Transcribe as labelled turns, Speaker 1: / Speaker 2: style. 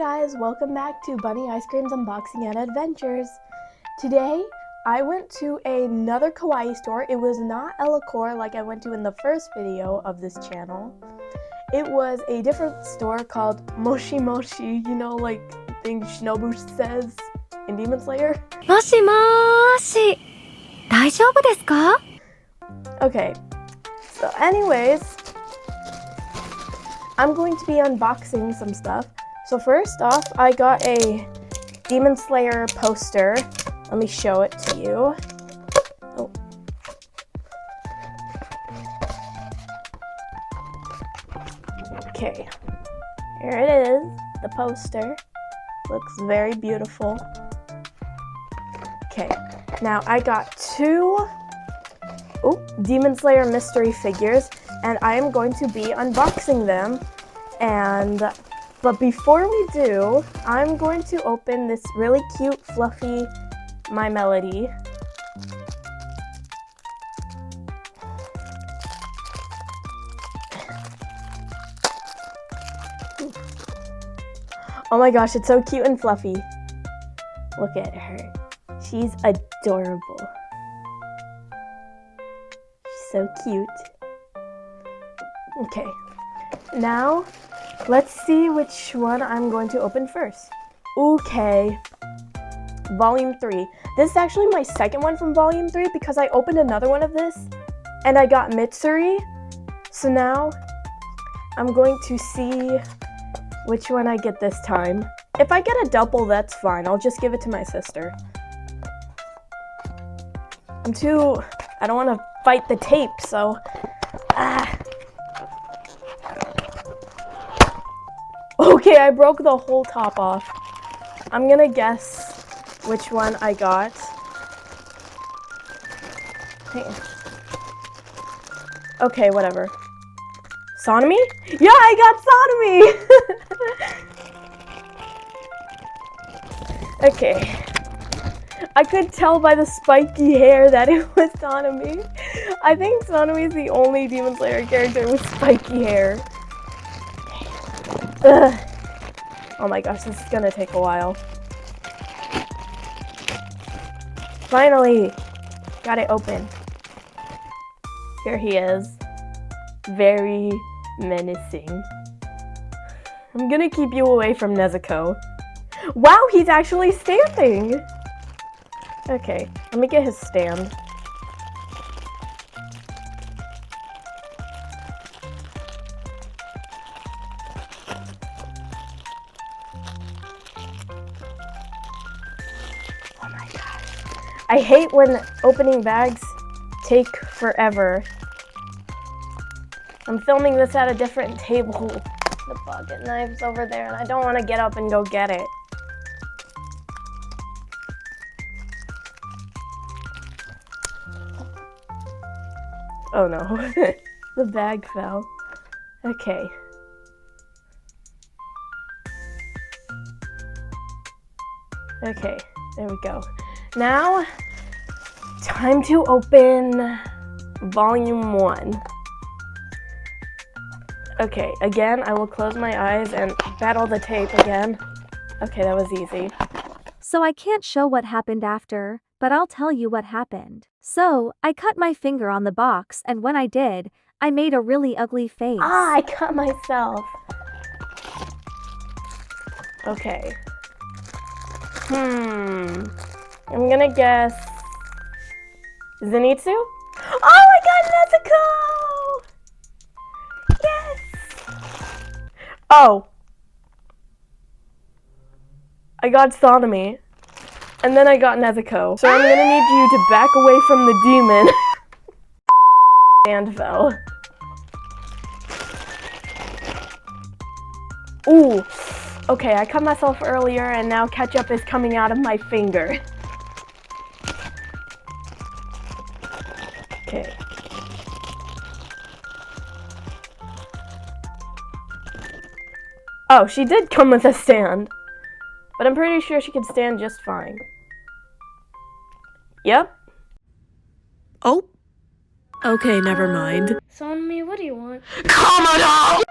Speaker 1: guys, welcome back to Bunny Ice Cream's Unboxing and Adventures. Today, I went to another kawaii store. It was not Elacore like I went to in the first video of this channel. It was a different store called Moshi Moshi, you know, like thing Shinobu says in Demon Slayer.
Speaker 2: Moshi Moshi! 大丈夫ですか?
Speaker 1: Okay, so anyways, I'm going to be unboxing some stuff. So first off, I got a Demon Slayer poster. Let me show it to you. Oh. Okay, here it is, the poster. Looks very beautiful. Okay, now I got two Demon Slayer mystery figures, and I am going to be unboxing them. But before we do, I'm going to open this really cute, fluffy My Melody. Oh my gosh, it's so cute and fluffy. Look at her. She's adorable. She's so cute. Okay, now let's see which one I'm going to open first. Okay, Volume 3. This is actually my second one from Volume 3 because I opened another one of this and I got Mitsuri. So now I'm going to see which one I get this time. If I get a double, that's fine. I'll just give it to my sister. I don't want to fight the tape, so... Okay, I broke the whole top off. I'm gonna guess which one I got. Okay, whatever. Sonomy? Yeah, I got Sonomy! Okay. I could tell by the spiky hair that it was Sonomy. I think Sonomy is the only Demon Slayer character with spiky hair. Ugh. Oh my gosh, this is gonna take a while. Finally! Got it open. Here he is. Very menacing. I'm gonna keep you away from Nezuko. Wow, he's actually standing! Okay, let me get his stand. Oh my gosh. I hate when opening bags take forever. I'm filming this at a different table. The pocket knife's over there and I don't want to get up and go get it. Oh no, the bag fell. Okay. Okay, there we go. Now, time to open Volume 1. Okay, again, I will close my eyes and battle the tape again. Okay, that was easy.
Speaker 2: So I can't show what happened after, but I'll tell you what happened. So, I cut my finger on the box, and when I did, I made a really ugly face.
Speaker 1: Ah, I cut myself. Okay. I'm gonna guess Zenitsu? Oh, I got Nezuko! Yes! Oh. I got Sonomy. And then I got Nezuko. So I'm gonna need you to back away from the demon. And fell. Ooh. Okay, I cut myself earlier and now ketchup is coming out of my finger. Okay. Oh, she did come with a stand. But I'm pretty sure she could stand just fine. Yep.
Speaker 3: Oh. Okay, never mind.
Speaker 1: Sonomy, what do you want?
Speaker 3: Commodore!